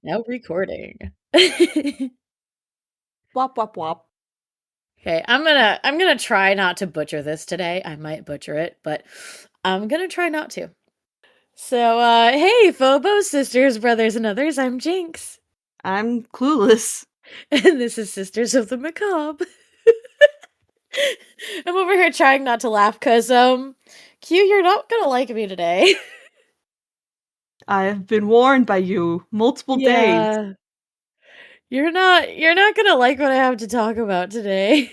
Now recording. Wop wop wop. Okay, I'm gonna try not to butcher this today. I might butcher it, but I'm gonna try not to. So, hey, Phobos, sisters, brothers, and others, I'm Jinx. I'm clueless. And this is Sisters of the Macabre. I'm over here trying not to laugh because, Q, you're not gonna like me today. I have been warned by you multiple days. Yeah. You're not gonna like what I have to talk about today.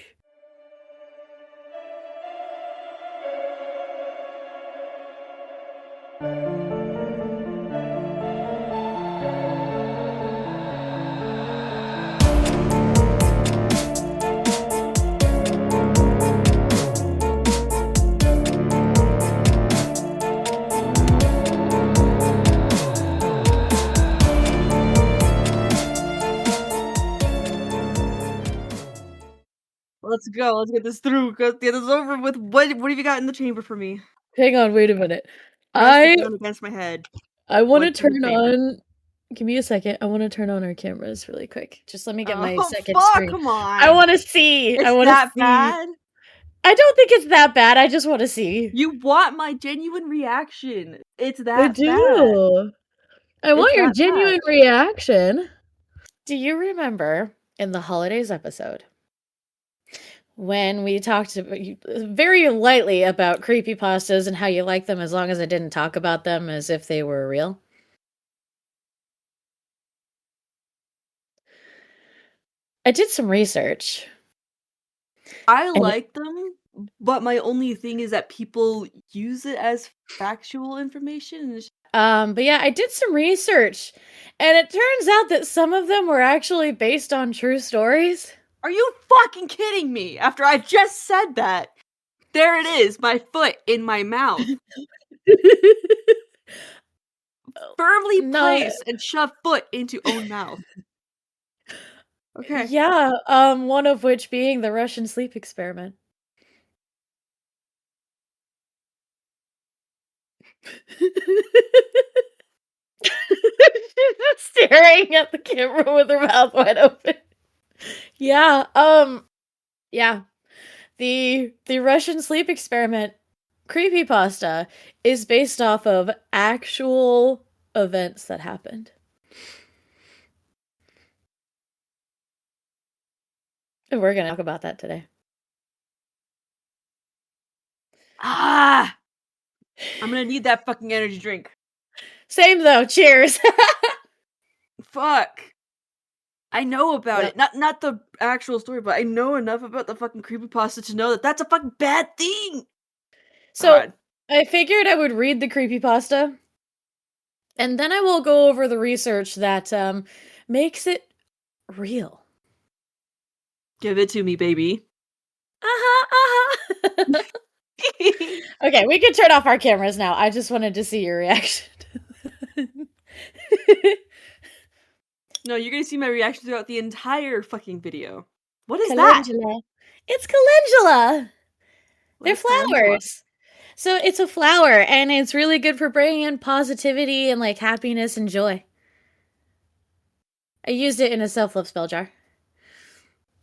Let's go. Let's get this through. Get this over with. What have you got in the chamber for me? Hang on, wait a minute. Press the I gun against my head. I want to What's in the turn chamber? on. Give me a second. I want to turn on our cameras really quick. Just let me get my Oh second fuck! screen. Come I on. want to see. I It's want to that see. bad. I don't think it's that bad. I just want to see. You want my genuine reaction? It's I that bad. do. I It's want your that bad. genuine reaction. Do you remember in the holidays episode when we talked very lightly about creepypastas and how you like them as long as I didn't talk about them as if they were real? I did some research. I And like them, but my only thing is that people use it as factual information. but yeah, I did some research, and it turns out that some of them were actually based on true stories. Are you fucking kidding me? After I just said that. There it is, my foot in my mouth. Firmly No, place and shove foot into own mouth. Okay. yeah, one of which being the Russian sleep experiment. She's just staring at the camera with her mouth wide open. Yeah, yeah. The Russian sleep experiment creepypasta is based off of actual events that happened. And we're gonna talk about that today. Ah! I'm gonna need that fucking energy drink. Same though, cheers. Fuck. I know about Yep. it. Not the actual story, but I know enough about the fucking creepypasta to know that that's a fucking bad thing. So God. I figured I would read the creepypasta, and then I will go over the research that makes it real. Give it to me, baby. Uh-huh. Okay, we can turn off our cameras now. I just wanted to see your reaction. No, you're gonna see my reaction throughout the entire fucking video. What is that? Calendula. It's calendula. What They're is calendula? flowers. So it's a flower, and it's really good for bringing in positivity and like happiness and joy. I used it in a self-love spell jar.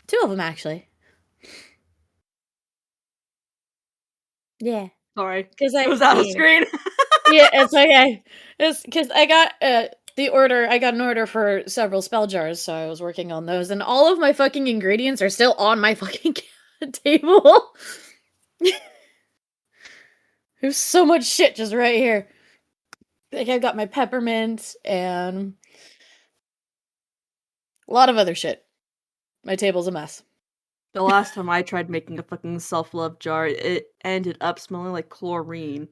2 of them actually. Yeah, Sorry. because It was out of yeah. screen. Yeah, it's okay. It's because I got the order. I got an order for several spell jars, so I was working on those, and all of my fucking ingredients are still on my fucking table. There's so much shit just right here. Like I've got my peppermint and a lot of other shit. My table's a mess. The last time I tried making a fucking self-love jar, it ended up smelling like chlorine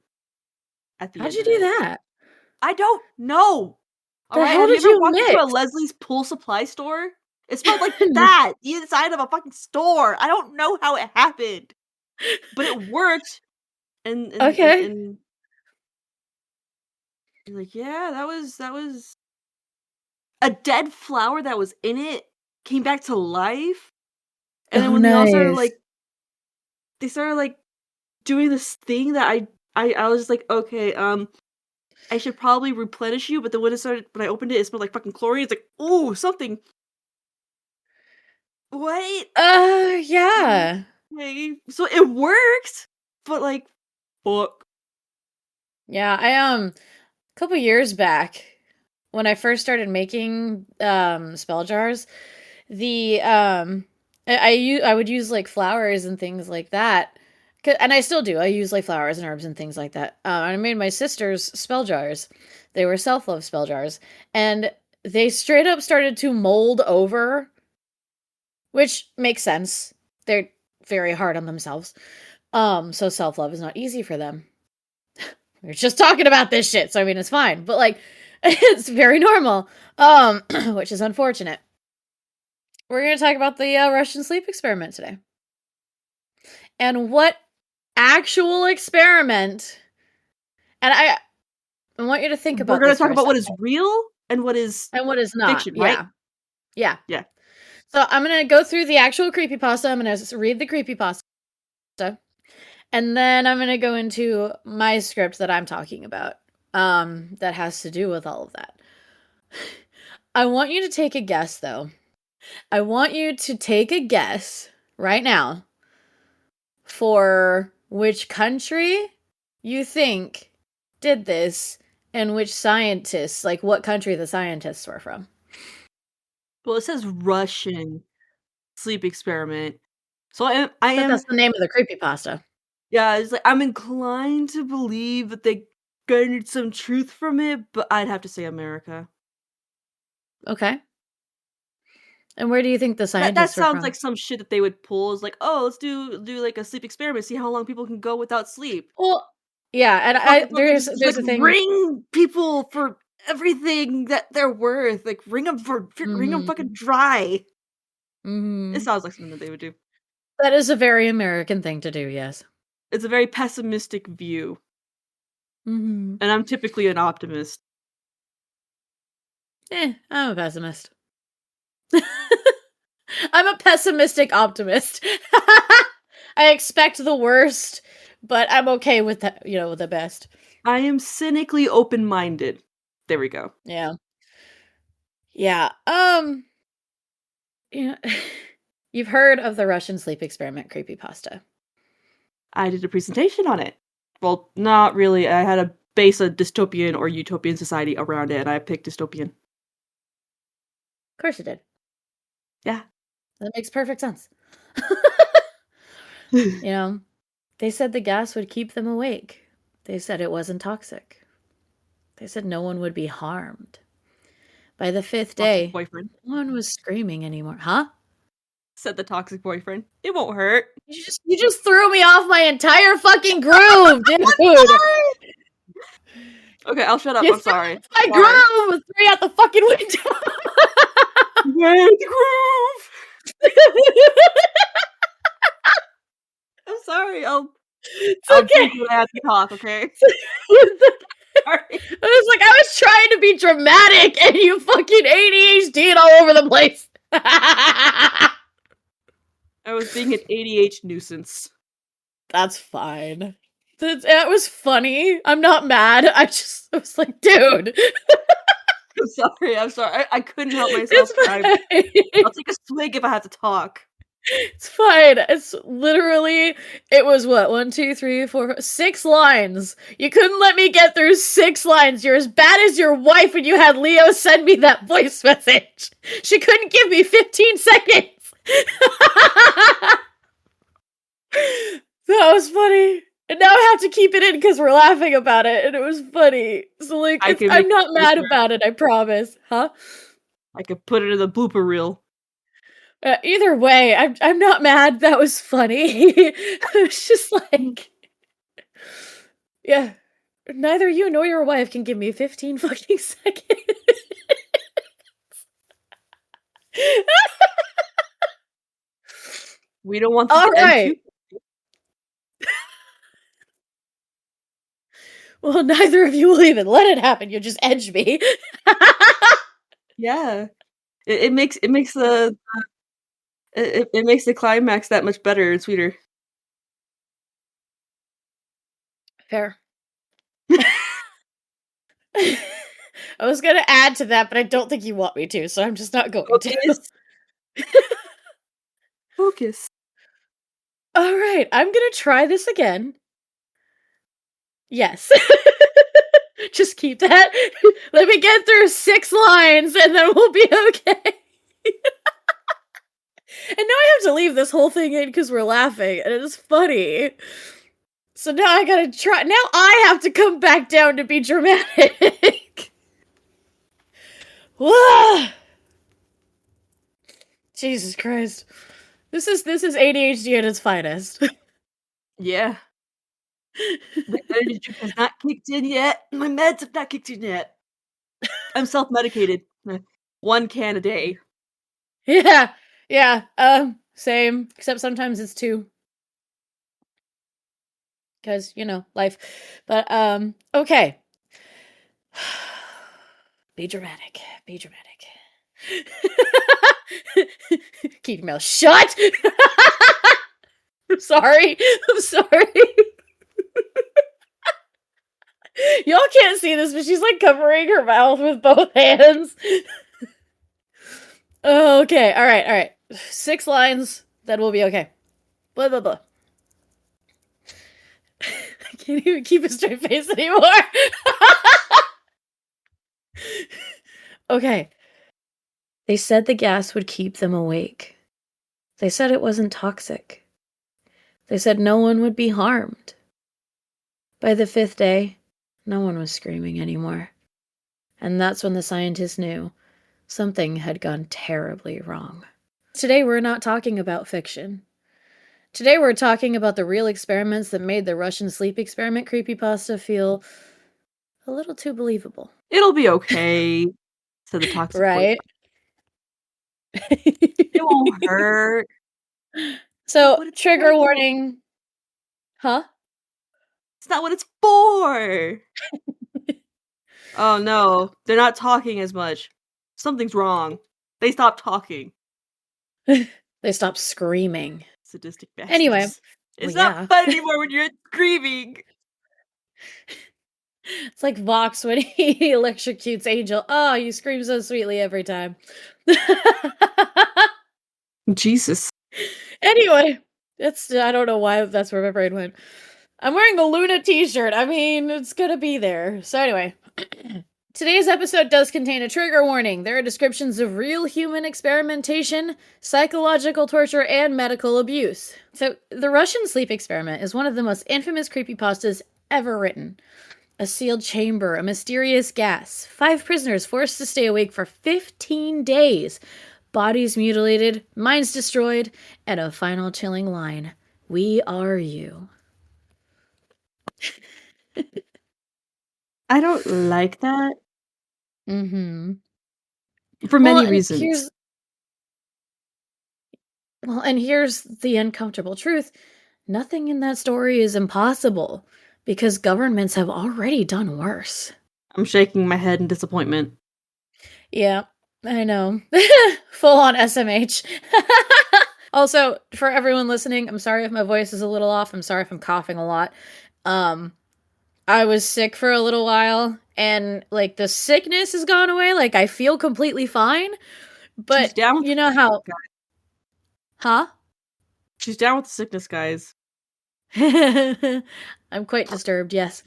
at the How'd end you of do it. that? I don't know. The Alright, hell have you did ever you walked into a mix? Leslie's pool supply store? It smelled like that! The inside of a fucking store! I don't know how it happened! But it worked! Okay. And like, yeah, that was a dead flower that was in it came back to life. And then Oh, when they all started nice. like they started like doing this thing that I was just like, okay, I should probably replenish you, but then when I opened it, it smelled like fucking chlorine. It's like, ooh, something. Wait. Yeah. Okay. So it works, but like, fuck. Yeah, a couple years back when I first started making spell jars, the I would use like flowers and things like that. And I still do. I use like flowers and herbs and things like that. I made my sister's spell jars. They were self-love spell jars, and they straight up started to mold over, which makes sense. They're very hard on themselves. So self-love is not easy for them. We're just talking about this shit, so I mean it's fine. But like it's very normal. Which is unfortunate. We're going to talk about the Russian sleep experiment today. And what actual experiment? And I want you to think We're about gonna this talk for a about what second. is real and what is And what is not. fiction, right? Yeah. Yeah. Yeah. So I'm going to go through the actual creepypasta. I'm going to read the creepypasta. And then I'm going to go into my script that I'm talking about. That has to do with all of that. I want you to take a guess, though. I want you to take a guess right now for which country you think did this and which scientists, like what country the scientists were from. Well, it says Russian sleep experiment. So I But am that's the name of the creepypasta. yeah, it's like I'm inclined to believe that they garnered some truth from it, but I'd have to say America. Okay. And where do you think the That scientists were sounds from? like some shit that they would pull. Is like, oh, let's do like a sleep experiment, see how long people can go without sleep. Well, yeah, and Fucking just like there's a thing. ring people for everything that they're worth. Like ring them fucking Mhm. dry. It Mhm. sounds like something that they would do. That is a very American thing to do, yes. It's a very pessimistic view, Mhm. and I'm typically an optimist. I'm a pessimist. I'm a pessimistic optimist. I expect the worst, but I'm okay with the, with the best. I am cynically open-minded. There we go. Yeah. Yeah. Yeah. You've heard of the Russian sleep experiment creepypasta. I did a presentation on it. Well, not really. I had a base a dystopian or utopian society around it, and I picked dystopian. Of course you did. Yeah. That makes perfect sense. You know, they said the gas would keep them awake. They said it wasn't toxic. They said no one would be harmed. By the fifth Toxic day, boyfriend. no one was screaming anymore. Huh? Said the toxic boyfriend. It won't hurt. You just threw me off my entire fucking groove, dude. Okay, I'll shut up. You I'm threw sorry. off my Sorry. groove. Threw me out the fucking window. Where's the groove? I'm sorry. It's I'll drink okay. when I have to talk, okay? Sorry. I was trying to be dramatic and you fucking ADHD all over the place. I was being an ADH nuisance. That's fine. That was funny. I'm not mad. I was like, dude. I'm sorry. I'm sorry. I couldn't help myself. It's fine. I'll take a swig if I have to talk. It's fine. It's literally, it was what? 1, 2, 3, 4, 6 lines. You couldn't let me get through 6 lines. You're as bad as your wife when you had Leo send me that voice message. She couldn't give me 15 seconds. That was funny. And now I have to keep it in because we're laughing about it, and it was funny. So, like, I can I'm make not mad it. about it, I promise. Huh? I could put it in the blooper reel. Either way, I'm not mad. That was funny. It was just like, yeah. Neither you nor your wife can give me 15 fucking seconds. We don't want this All to end right. too. Well, neither of you will even let it happen. You'll just edge me. Yeah. It makes the it makes the climax that much better and sweeter. Fair. I was gonna add to that, but I don't think you want me to, so I'm just not going to. Focus. Focus. All right, I'm gonna try this again. Yes. Just keep that. Let me get through 6 lines and then we'll be okay. And now I have to leave this whole thing in because we're laughing, and it's funny. So now I gotta try. Now I have to come back down to be dramatic. Jesus Christ. This is ADHD at its finest. Yeah. My energy drink has not kicked in yet. My meds have not kicked in yet. I'm self-medicated. 1 can a day. Yeah. Same. Except sometimes it's 2. Because, life. But, okay. Be dramatic. Be dramatic. Keep your mouth shut! I'm sorry. Y'all can't see this, but she's like covering her mouth with both hands. Okay, alright. 6 lines, then we'll be okay. Blah, blah, blah. I can't even keep a straight face anymore. Okay. They said the gas would keep them awake. They said it wasn't toxic. They said no one would be harmed. By the 5th day, no one was screaming anymore. And that's when the scientists knew something had gone terribly wrong. Today we're not talking about fiction. Today we're talking about the real experiments that made the Russian Sleep Experiment Creepypasta feel a little too believable. It'll be okay, said the toxic right? It won't hurt. So, trigger warning. Huh? It's not what it's for! Oh no, they're not talking as much. Something's wrong. They stopped talking. They stopped screaming. Sadistic bastards. Anyway. It's not fun anymore when you're screaming! It's like Vox when he electrocutes Angel. Oh, you scream so sweetly every time. Jesus. Anyway, I don't know why that's where my brain went. I'm wearing a Luna t-shirt. I mean, it's gonna be there. So anyway, today's episode does contain a trigger warning. There are descriptions of real human experimentation, psychological torture, and medical abuse. So, the Russian sleep experiment is one of the most infamous creepypastas ever written. A sealed chamber, a mysterious gas, 5 prisoners forced to stay awake for 15 days, bodies mutilated, minds destroyed, and a final chilling line. We are you. I don't like that. Mm-hmm. For many reasons. And here's the uncomfortable truth. Nothing in that story is impossible, because governments have already done worse. I'm shaking my head in disappointment. Yeah, I know. Full on SMH. Also, for everyone listening, I'm sorry if my voice is a little off. I'm sorry if I'm coughing a lot. I was sick for a little while, and, like, the sickness has gone away. Like, I feel completely fine. But, you know how... Huh? She's down with the sickness, guys. I'm quite disturbed, yes.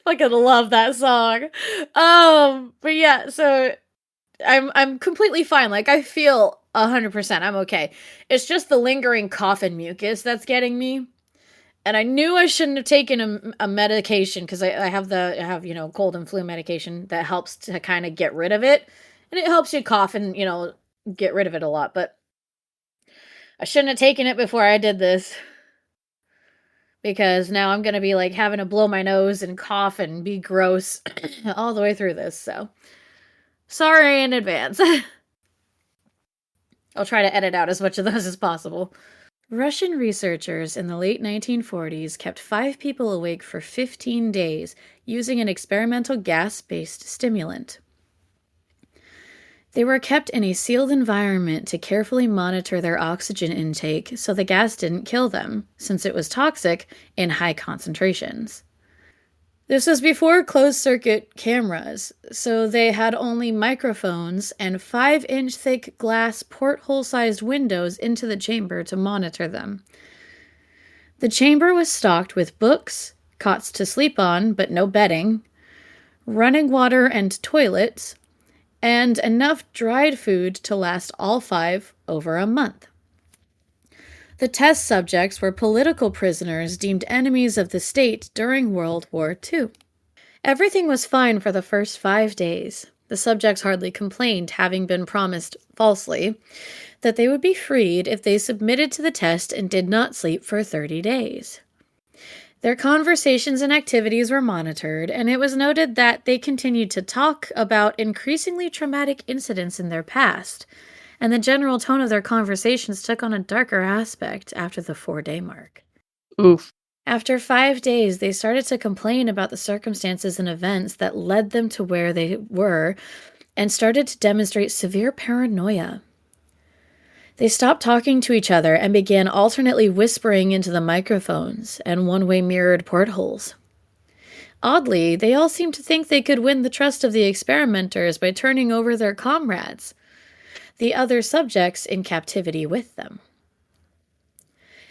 Fucking love that song. But yeah, so I'm completely fine. Like, I feel 100%. I'm okay. It's just the lingering cough and mucus that's getting me. And I knew I shouldn't have taken a medication because I have cold and flu medication that helps to kind of get rid of it. And it helps you cough and, get rid of it a lot. But I shouldn't have taken it before I did this. Because now I'm going to be, like, having to blow my nose and cough and be gross all the way through this, so. Sorry in advance. I'll try to edit out as much of those as possible. Russian researchers in the late 1940s kept 5 people awake for 15 days using an experimental gas-based stimulant. They were kept in a sealed environment to carefully monitor their oxygen intake so the gas didn't kill them, since it was toxic in high concentrations. This was before closed circuit cameras, so they had only microphones and 5-inch thick glass porthole sized windows into the chamber to monitor them. The chamber was stocked with books, cots to sleep on, but no bedding, running water and toilets, and enough dried food to last all 5 over a month. The test subjects were political prisoners deemed enemies of the state during World War II. Everything was fine for the first 5 days. The subjects hardly complained, having been promised, falsely, that they would be freed if they submitted to the test and did not sleep for 30 days. Their conversations and activities were monitored, and it was noted that they continued to talk about increasingly traumatic incidents in their past, and the general tone of their conversations took on a darker aspect after the 4-day mark. Oof. After 5 days, they started to complain about the circumstances and events that led them to where they were, and started to demonstrate severe paranoia. They stopped talking to each other and began alternately whispering into the microphones and one-way mirrored portholes. Oddly, they all seemed to think they could win the trust of the experimenters by turning over their comrades, the other subjects in captivity with them.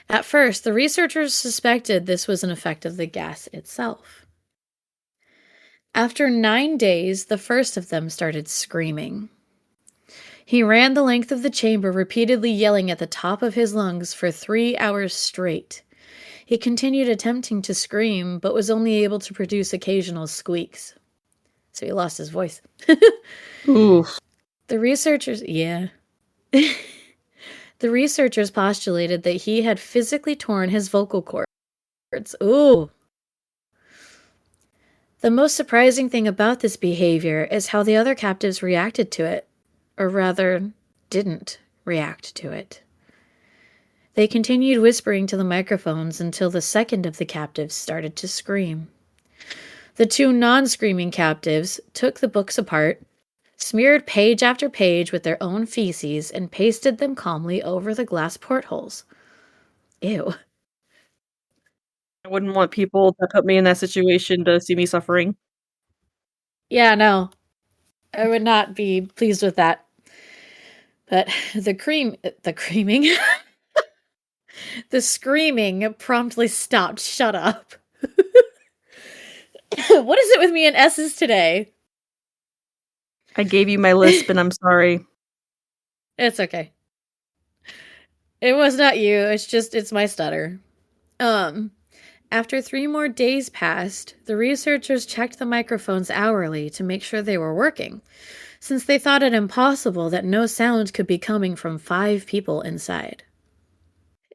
At first, the researchers suspected this was an effect of the gas itself. After 9 days, the first of them started screaming. He ran the length of the chamber, repeatedly yelling at the top of his lungs for 3 hours straight. He continued attempting to scream, but was only able to produce occasional squeaks. So he lost his voice. Oof. The researchers postulated that he had physically torn his vocal cords. Ooh. The most surprising thing about this behavior is how the other captives reacted to it. Or rather, didn't react to it. They continued whispering to the microphones until the second of the captives started to scream. The 2 non-screaming captives took the books apart, smeared page after page with their own feces, and pasted them calmly over the glass portholes. Ew. I wouldn't want people that put me in that situation to see me suffering. Yeah, no. I would not be pleased with that. But the screaming promptly stopped. Shut up. What is it with me and S's today? I gave you my lisp and I'm sorry. It's okay. It was not you. It's my stutter. After 3 more days passed, the researchers checked the microphones hourly to make sure they were working, since they thought it impossible that no sound could be coming from 5 people inside.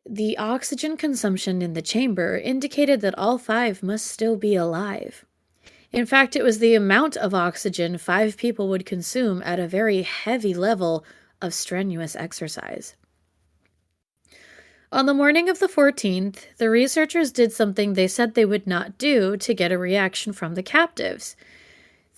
The oxygen consumption in the chamber indicated that all 5 must still be alive. In fact, it was the amount of oxygen 5 people would consume at a very heavy level of strenuous exercise. On the morning of the 14th, the researchers did something they said they would not do to get a reaction from the captives.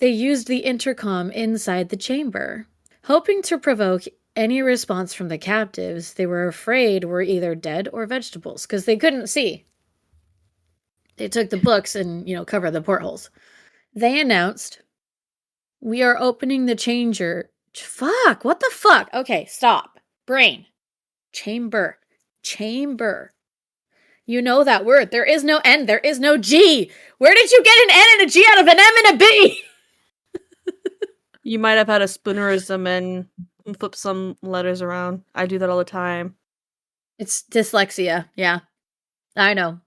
They used the intercom inside the chamber. Hoping to provoke any response from the captives they were afraid were either dead or vegetables, because they couldn't see. They took the books and, covered the portholes. They announced, "We are opening the changer." Fuck, what the fuck? Okay, stop. Brain. Chamber. You know that word. There is no N, there is no G. Where did you get an N and a G out of an M and a B? You might have had a spoonerism and flip some letters around. I do that all the time. It's dyslexia, yeah. I know.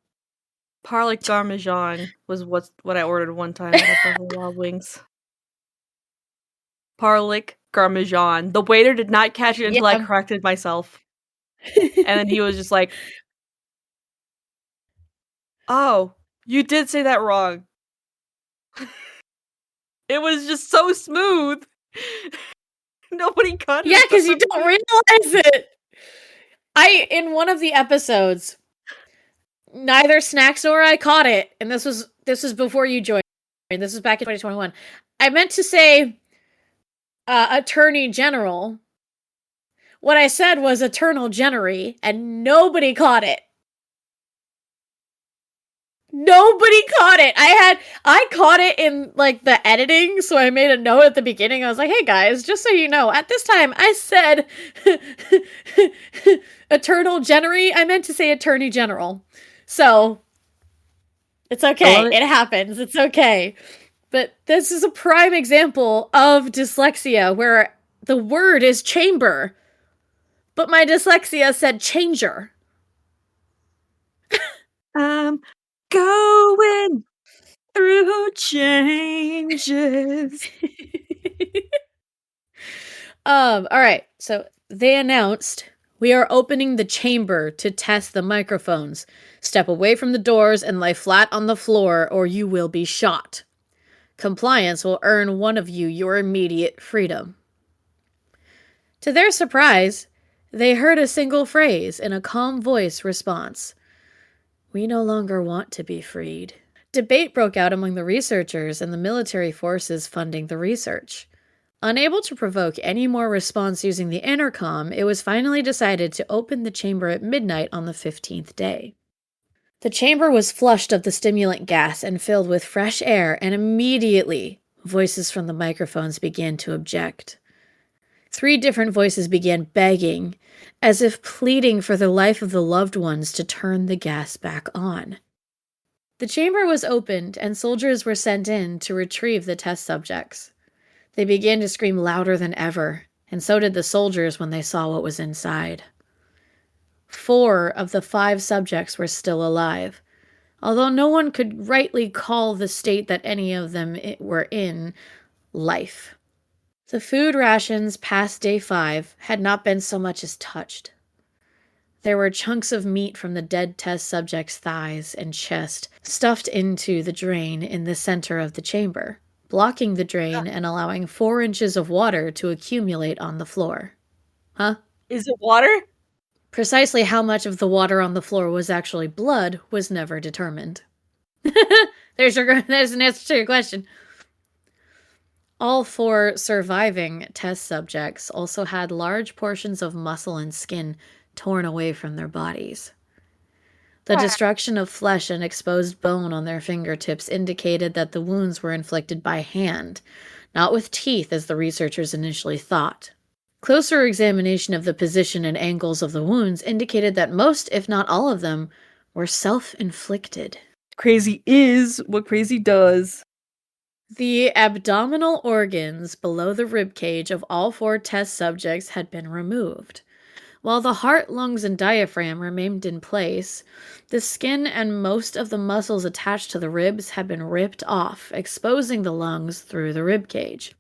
Garlic Parmesan was what I ordered one time at Buffalo Wild Wings. Garlic Parmesan. The waiter did not catch it until I corrected myself. And then he was just like, "Oh, you did say that wrong." It was just so smooth. Nobody caught it. Yeah, because you don't realize it. In one of the episodes, neither Snacks nor I caught it, and this was before you joined. This was back in 2021. I meant to say Attorney General. What I said was Eternal Genery, and nobody caught it. Nobody caught it. I caught it in like the editing, so I made a note at the beginning. I was like, "Hey guys, just so you know, at this time I said Eternal Genery. I meant to say Attorney General." So, it's okay. It happens. It's okay. But this is a prime example of dyslexia where the word is chamber, but my dyslexia said changer. I'm going through changes. All right. So they announced, "We are opening the chamber to test the microphones. Step away from the doors and lie flat on the floor or you will be shot. Compliance will earn one of you your immediate freedom." To their surprise, they heard a single phrase in a calm voice response. "We no longer want to be freed." Debate broke out among the researchers and the military forces funding the research. Unable to provoke any more response using the intercom, it was finally decided to open the chamber at midnight on the 15th day. The chamber was flushed of the stimulant gas and filled with fresh air, and immediately voices from the microphones began to object. 3 different voices began begging, as if pleading for the life of the loved ones, to turn the gas back on. The chamber was opened, and soldiers were sent in to retrieve the test subjects. They began to scream louder than ever, and so did the soldiers when they saw what was inside. 4 of the 5 subjects were still alive, although no one could rightly call the state that any of them were in life. The food rations past day 5 had not been so much as touched. There were chunks of meat from the dead test subject's thighs and chest stuffed into the drain in the center of the chamber, blocking the drain and allowing 4 inches of water to accumulate on the floor. Huh? Is it water? Precisely how much of the water on the floor was actually blood was never determined. There's an answer to your question. All 4 surviving test subjects also had large portions of muscle and skin torn away from their bodies. The destruction of flesh and exposed bone on their fingertips indicated that the wounds were inflicted by hand, not with teeth as the researchers initially thought. Closer examination of the position and angles of the wounds indicated that most, if not all of them, were self-inflicted. Crazy is what crazy does. The abdominal organs below the ribcage of all 4 test subjects had been removed. While the heart, lungs, and diaphragm remained in place, the skin and most of the muscles attached to the ribs had been ripped off, exposing the lungs through the ribcage.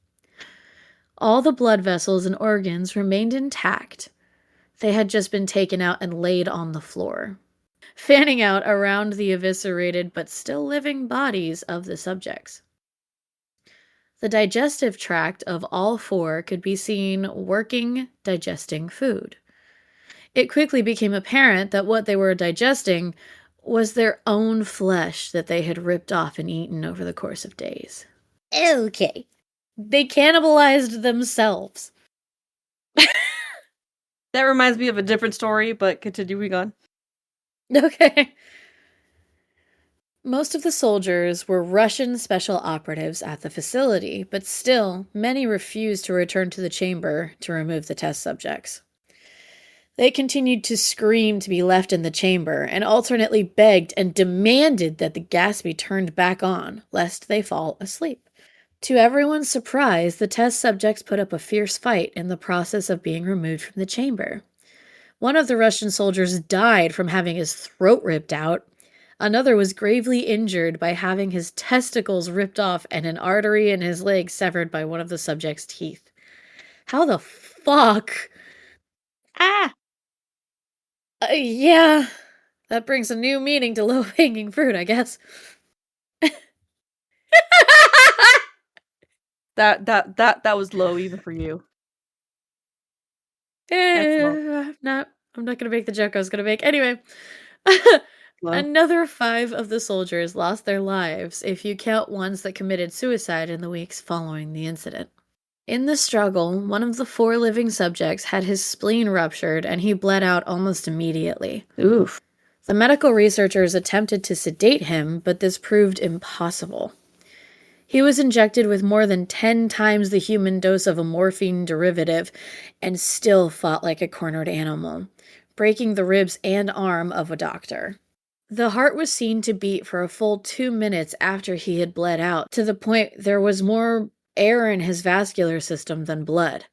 All the blood vessels and organs remained intact. They had just been taken out and laid on the floor, fanning out around the eviscerated but still living bodies of the subjects. The digestive tract of all 4 could be seen working, digesting food. It quickly became apparent that what they were digesting was their own flesh that they had ripped off and eaten over the course of days. Okay. They cannibalized themselves. That reminds me of a different story, but continuing on. Okay. Most of the soldiers were Russian special operatives at the facility, but still, many refused to return to the chamber to remove the test subjects. They continued to scream to be left in the chamber and alternately begged and demanded that the gas be turned back on, lest they fall asleep. To everyone's surprise, the test subjects put up a fierce fight in the process of being removed from the chamber. One of the Russian soldiers died from having his throat ripped out. Another was gravely injured by having his testicles ripped off and an artery in his leg severed by one of the subject's teeth. How the fuck? Ah! Yeah, that brings a new meaning to low-hanging fruit, I guess. That was low even for you. I'm not gonna make the joke I was gonna make. Anyway, another 5 of the soldiers lost their lives, if you count ones that committed suicide in the weeks following the incident. In the struggle, one of the 4 living subjects had his spleen ruptured and he bled out almost immediately. Oof. The medical researchers attempted to sedate him, but this proved impossible. He was injected with more than 10 times the human dose of a morphine derivative and still fought like a cornered animal, breaking the ribs and arm of a doctor. The heart was seen to beat for a full 2 minutes after he had bled out, to the point there was more air in his vascular system than blood.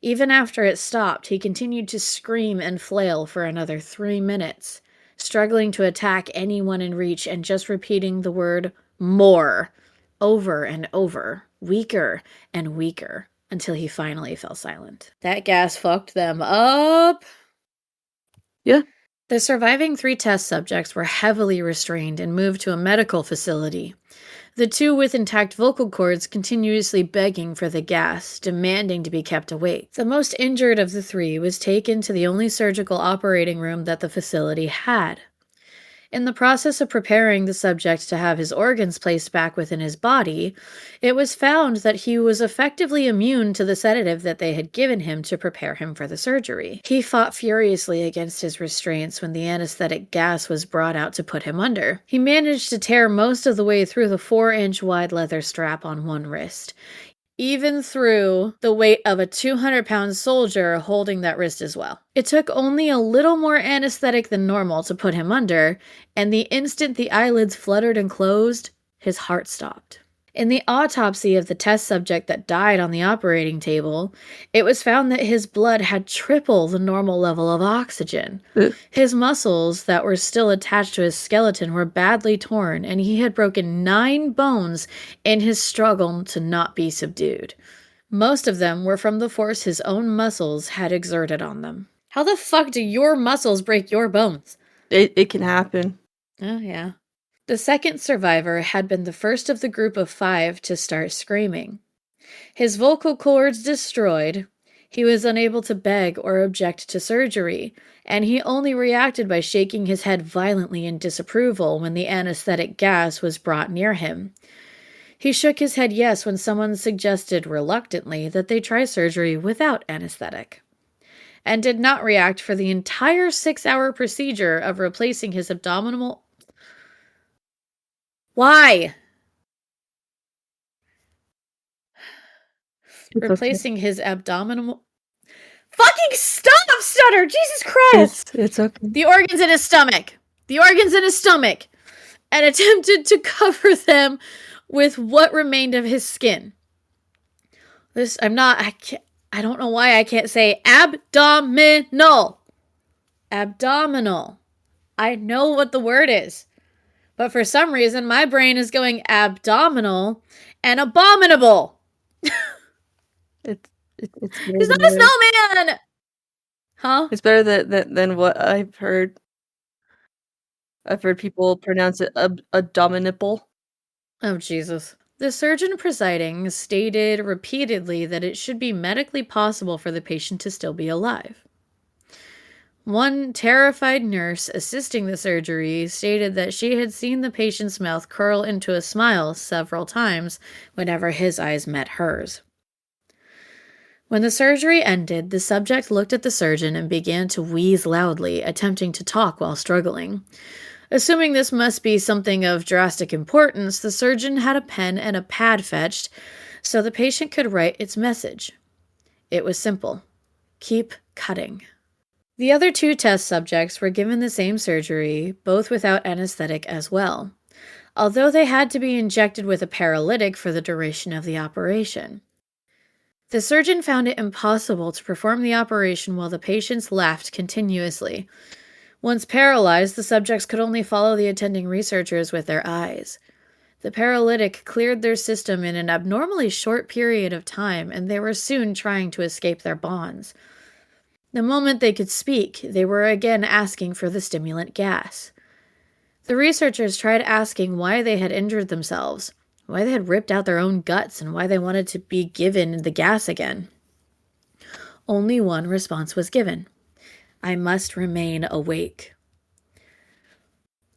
Even after it stopped, he continued to scream and flail for another 3 minutes, struggling to attack anyone in reach and just repeating the word more over and over, weaker and weaker, until he finally fell silent. That gas fucked them up. Yeah. The surviving 3 test subjects were heavily restrained and moved to a medical facility. The 2 with intact vocal cords continuously begging for the gas, demanding to be kept awake. The most injured of the 3 was taken to the only surgical operating room that the facility had. In the process of preparing the subject to have his organs placed back within his body, it was found that he was effectively immune to the sedative that they had given him to prepare him for the surgery. He fought furiously against his restraints when the anesthetic gas was brought out to put him under. He managed to tear most of the way through the 4-inch wide leather strap on one wrist, even through the weight of a 200-pound soldier holding that wrist as well. It took only a little more anesthetic than normal to put him under, and the instant the eyelids fluttered and closed, his heart stopped. In the autopsy of the test subject that died on the operating table, it was found that his blood had triple the normal level of oxygen. His muscles that were still attached to his skeleton were badly torn, and he had broken 9 bones in his struggle to not be subdued. Most of them were from the force his own muscles had exerted on them. How the fuck do your muscles break your bones? It can happen. Oh, yeah. The second survivor had been the first of the group of 5 to start screaming. His vocal cords destroyed, he was unable to beg or object to surgery, and he only reacted by shaking his head violently in disapproval when the anesthetic gas was brought near him. He shook his head yes when someone suggested reluctantly that they try surgery without anesthetic, and did not react for the entire 6-hour procedure of replacing his abdominal... Why? It's replacing his abdominal... Fucking stop, Stutter! Jesus Christ! It's okay. The organs in his stomach. The organs in his stomach. And attempted to cover them with what remained of his skin. I don't know why I can't say abdominal. Abdominal. I know what the word is. But for some reason, my brain is going abdominal and abominable. It's He's not a snowman! Huh? It's better than what I've heard. I've heard people pronounce it abominable. Oh, Jesus. The surgeon presiding stated repeatedly that it should be medically possible for the patient to still be alive. One terrified nurse assisting the surgery stated that she had seen the patient's mouth curl into a smile several times whenever his eyes met hers. When the surgery ended, the subject looked at the surgeon and began to wheeze loudly, attempting to talk while struggling. Assuming this must be something of drastic importance, the surgeon had a pen and a pad fetched so the patient could write its message. It was simple. Keep cutting. The other 2 test subjects were given the same surgery, both without anesthetic as well, although they had to be injected with a paralytic for the duration of the operation. The surgeon found it impossible to perform the operation while the patients laughed continuously. Once paralyzed, the subjects could only follow the attending researchers with their eyes. The paralytic cleared their system in an abnormally short period of time, and they were soon trying to escape their bonds. The moment they could speak, they were again asking for the stimulant gas. The researchers tried asking why they had injured themselves, why they had ripped out their own guts, and why they wanted to be given the gas again. Only one response was given. I must remain awake.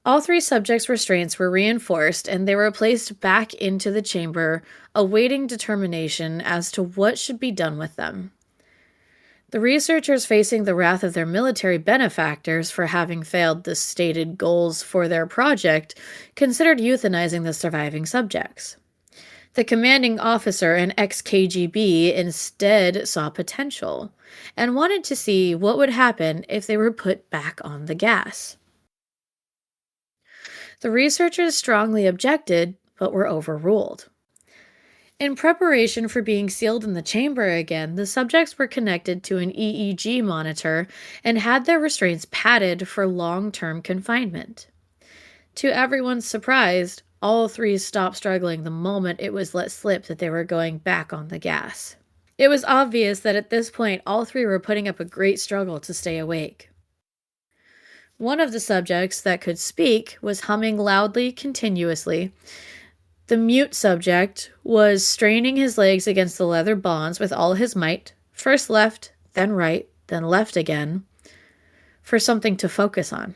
All 3 subjects' restraints were reinforced, and they were placed back into the chamber, awaiting determination as to what should be done with them. The researchers, facing the wrath of their military benefactors for having failed the stated goals for their project, considered euthanizing the surviving subjects. The commanding officer, an ex-KGB, instead saw potential and wanted to see what would happen if they were put back on the gas. The researchers strongly objected, but were overruled. In preparation for being sealed in the chamber again, the subjects were connected to an EEG monitor and had their restraints padded for long-term confinement. To everyone's surprise, all three stopped struggling the moment it was let slip that they were going back on the gas. It was obvious that at this point, all three were putting up a great struggle to stay awake. One of the subjects that could speak was humming loudly, continuously. The mute subject was straining his legs against the leather bonds with all his might, first left, then right, then left again, for something to focus on.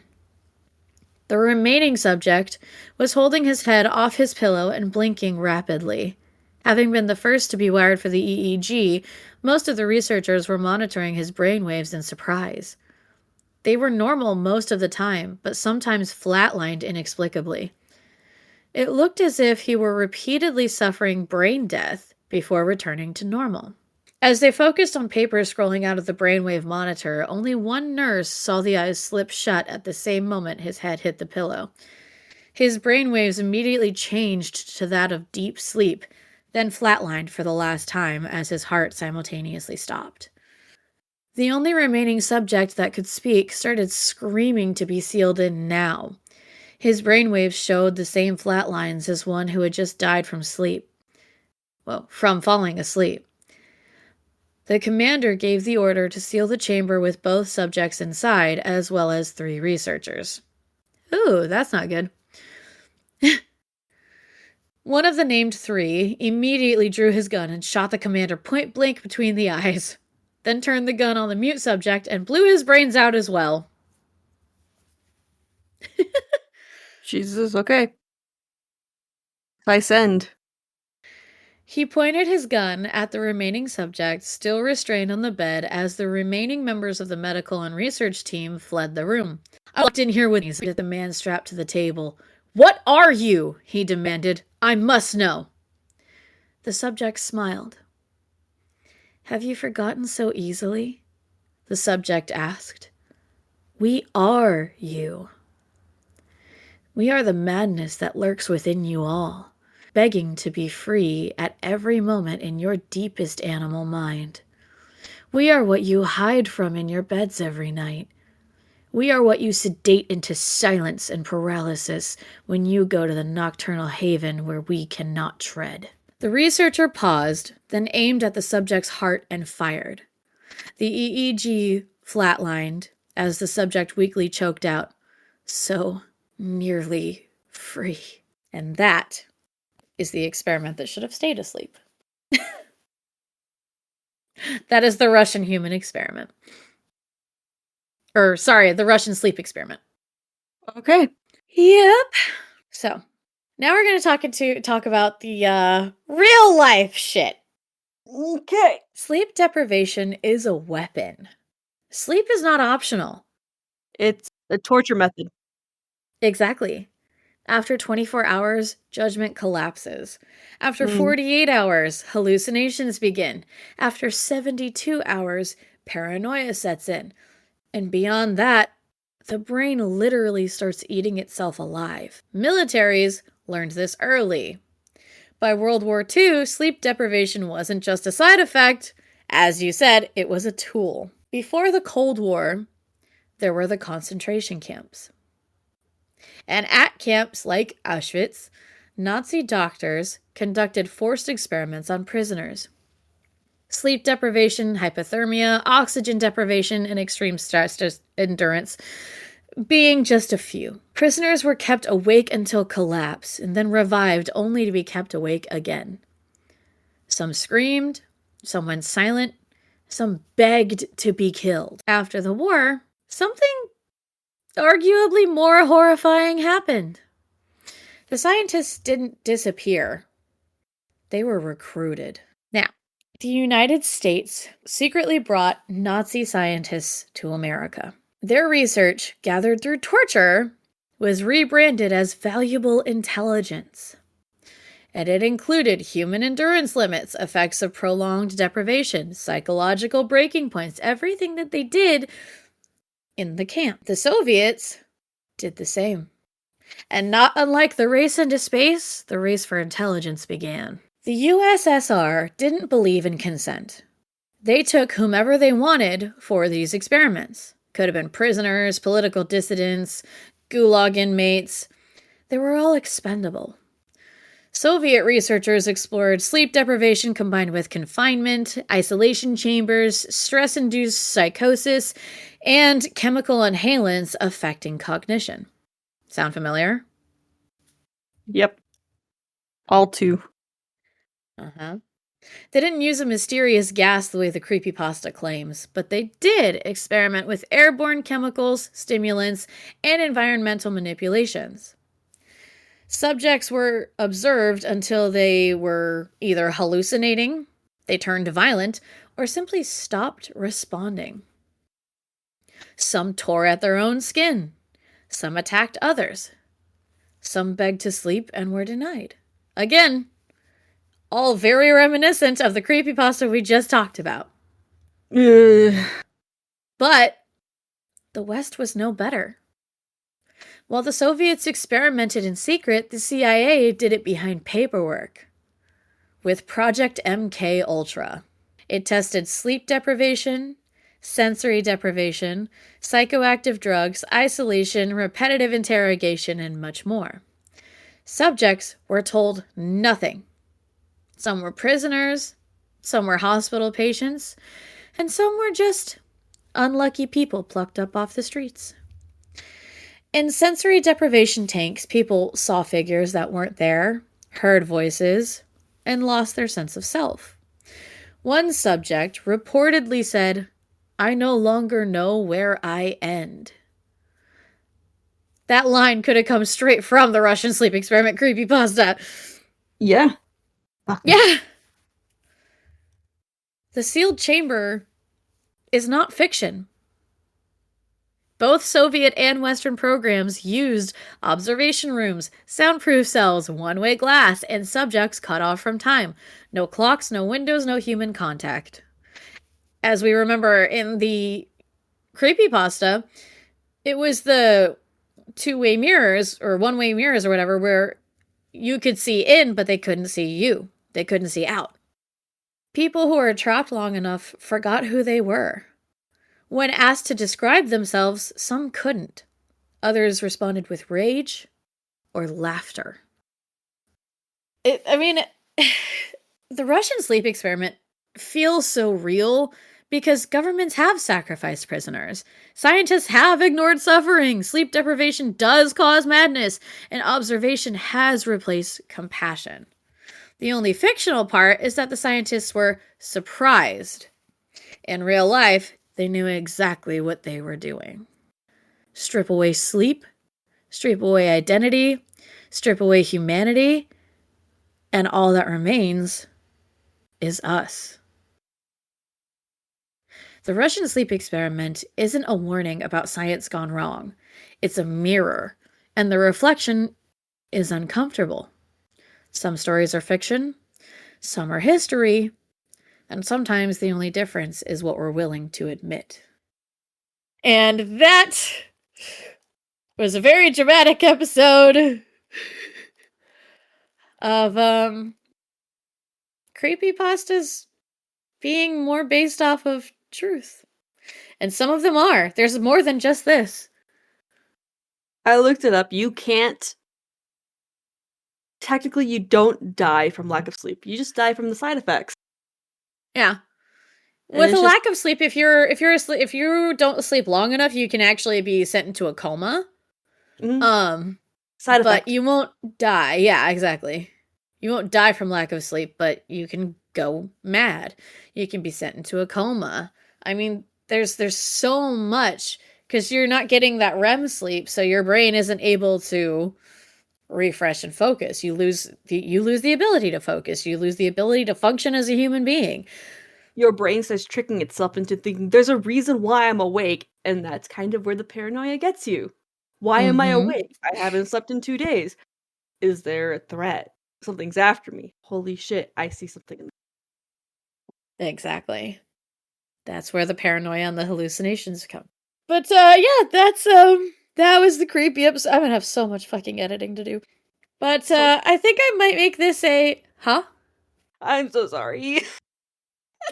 The remaining subject was holding his head off his pillow and blinking rapidly. Having been the first to be wired for the EEG, most of the researchers were monitoring his brainwaves in surprise. They were normal most of the time, but sometimes flatlined inexplicably. It looked as if he were repeatedly suffering brain death before returning to normal. As they focused on papers scrolling out of the brainwave monitor, only one nurse saw the eyes slip shut at the same moment his head hit the pillow. His brainwaves immediately changed to that of deep sleep, then flatlined for the last time as his heart simultaneously stopped. The only remaining subject that could speak started screaming to be sealed in now. His brainwaves showed the same flat lines as one who had just died from sleep. Well, from falling asleep. The commander gave the order to seal the chamber with both subjects inside, as well as 3 researchers. Ooh, that's not good. One of the named 3 immediately drew his gun and shot the commander point blank between the eyes, then turned the gun on the mute subject and blew his brains out as well. Jesus, okay. I send. He pointed his gun at the remaining subject, still restrained on the bed, as the remaining members of the medical and research team fled the room. I walked in here with the man strapped to the table. "What are you?" he demanded. "I must know." The subject smiled. "Have you forgotten so easily?" the subject asked. "We are you. We are the madness that lurks within you all, begging to be free at every moment in your deepest animal mind. We are what you hide from in your beds every night. We are what you sedate into silence and paralysis when you go to the nocturnal haven where we cannot tread." The researcher paused, then aimed at the subject's heart and fired. The EEG flatlined as the subject weakly choked out, "So nearly free." And that is the experiment that should have stayed asleep. That is the Russian human experiment. The Russian sleep experiment. Okay. Yep. So, now we're going to talk about the real life shit. Okay. Sleep deprivation is a weapon. Sleep is not optional. It's a torture method. Exactly. After 24 hours, judgment collapses. After 48 hours, hallucinations begin. After 72 hours, paranoia sets in. And beyond that, the brain literally starts eating itself alive. Militaries learned this early. By World War II, sleep deprivation wasn't just a side effect. As you said, it was a tool. Before the Cold War, there were the concentration camps. And at camps like Auschwitz, Nazi doctors conducted forced experiments on prisoners. Sleep deprivation, hypothermia, oxygen deprivation, and extreme stress endurance being just a few. Prisoners were kept awake until collapse and then revived only to be kept awake again. Some screamed, some went silent, some begged to be killed. After the war, something arguably more horrifying happened. The scientists didn't disappear. They were recruited. Now, The United States secretly brought Nazi scientists to America. Their research, gathered through torture, was rebranded as valuable intelligence. And it included human endurance limits, effects of prolonged deprivation, psychological breaking points, everything that they did in the camp. The Soviets did the same. And not unlike the race into space, the race for intelligence began. The USSR didn't believe in consent. They took whomever they wanted for these experiments. Could have been prisoners, political dissidents, gulag inmates. They were all expendable. Soviet researchers explored sleep deprivation combined with confinement, isolation chambers, stress-induced psychosis, and chemical inhalants affecting cognition. Sound familiar? Yep. All too. They didn't use a mysterious gas the way the creepypasta claims, but they did experiment with airborne chemicals, stimulants, and environmental manipulations. Subjects were observed until they were either hallucinating, they turned violent, or simply stopped responding. Some tore at their own skin. Some attacked others. Some begged to sleep and were denied. Again, all very reminiscent of the creepypasta we just talked about. But the West was no better. While the Soviets experimented in secret, the CIA did it behind paperwork with Project MK Ultra. It tested sleep deprivation, sensory deprivation, psychoactive drugs, isolation, repetitive interrogation, and much more. Subjects were told nothing. Some were prisoners, some were hospital patients, and some were just unlucky people plucked up off the streets. In sensory deprivation tanks, people saw figures that weren't there, heard voices, and lost their sense of self. One subject reportedly said, "I no longer know where I end." That line could have come straight from the Russian Sleep Experiment Creepypasta. Yeah. Yeah. The sealed chamber is not fiction. Both Soviet and Western programs used observation rooms, soundproof cells, one-way glass, and subjects cut off from time. No clocks, no windows, no human contact. As we remember in the creepypasta, it was the two-way mirrors, or one-way mirrors or whatever, where you could see in, but they couldn't see you. They couldn't see out. People who were trapped long enough forgot who they were. When asked to describe themselves, some couldn't. Others responded with rage or laughter. The Russian sleep experiment feels so real because governments have sacrificed prisoners. Scientists have ignored suffering. Sleep deprivation does cause madness, and observation has replaced compassion. The only fictional part is that the scientists were surprised. In real life, they knew exactly what they were doing. Strip away sleep, strip away identity, strip away humanity, and all that remains is us. The Russian sleep experiment isn't a warning about science gone wrong. It's a mirror, and the reflection is uncomfortable. Some stories are fiction, some are history, and sometimes the only difference is what we're willing to admit. And that was a very dramatic episode of creepypastas being more based off of truth. And some of them are. There's more than just this. I looked it up. You can't. Technically, you don't die from lack of sleep. You just die from the side effects. Yeah. With a lack of sleep, if you don't sleep long enough, you can actually be sent into a coma. Mm-hmm. Side effect. But you won't die. Yeah, exactly. You won't die from lack of sleep, but you can go mad. You can be sent into a coma. I mean, there's so much because you're not getting that REM sleep, so your brain isn't able to refresh and focus. You lose the ability to focus. You lose the ability to function as a human being. Your brain starts tricking itself into thinking there's a reason why I'm awake, and that's kind of where the paranoia gets you. Why am I awake? I haven't slept in 2 days. Is there a threat? Something's after me. Holy shit, I see something in the Exactly. That's where the paranoia and the hallucinations come. But yeah, that was the creepy episode. I'm gonna have so much fucking editing to do. But I think I might make this a I'm so sorry.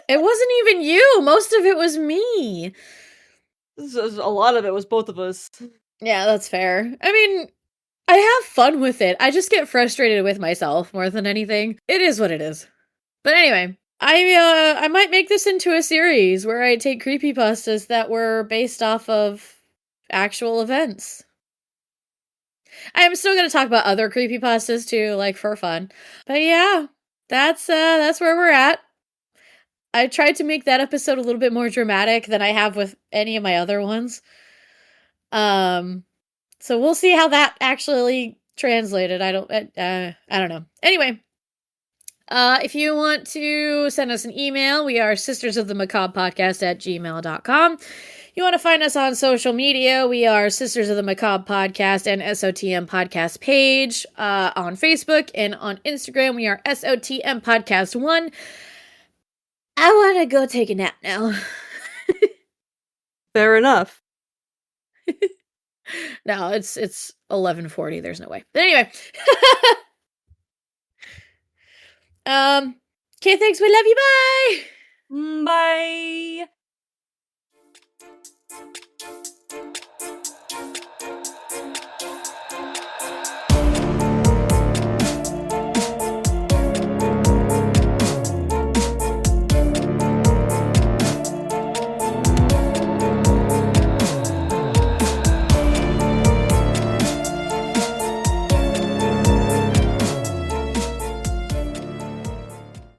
It wasn't even you. Most of it was me. A lot of it was both of us. Yeah, that's fair. I mean, I have fun with it. I just get frustrated with myself more than anything. It is what it is. But anyway, I might make this into a series where I take creepypastas that were based off of actual events. I'm still gonna talk about other creepypastas too, like for fun. But yeah, that's where we're at. I tried to make that episode a little bit more dramatic than I have with any of my other ones. So we'll see how that actually translated. I don't know. Anyway, if you want to send us an email, we are sistersofthemacabre@gmail.com. You want to find us on social media, we are Sisters of the Macabre Podcast and SOTM Podcast page on Facebook, and on Instagram, we are SOTM Podcast 1. I want to go take a nap now. Fair enough. No, it's 11:40. There's no way. But anyway. Okay, thanks. We love you. Bye. Bye.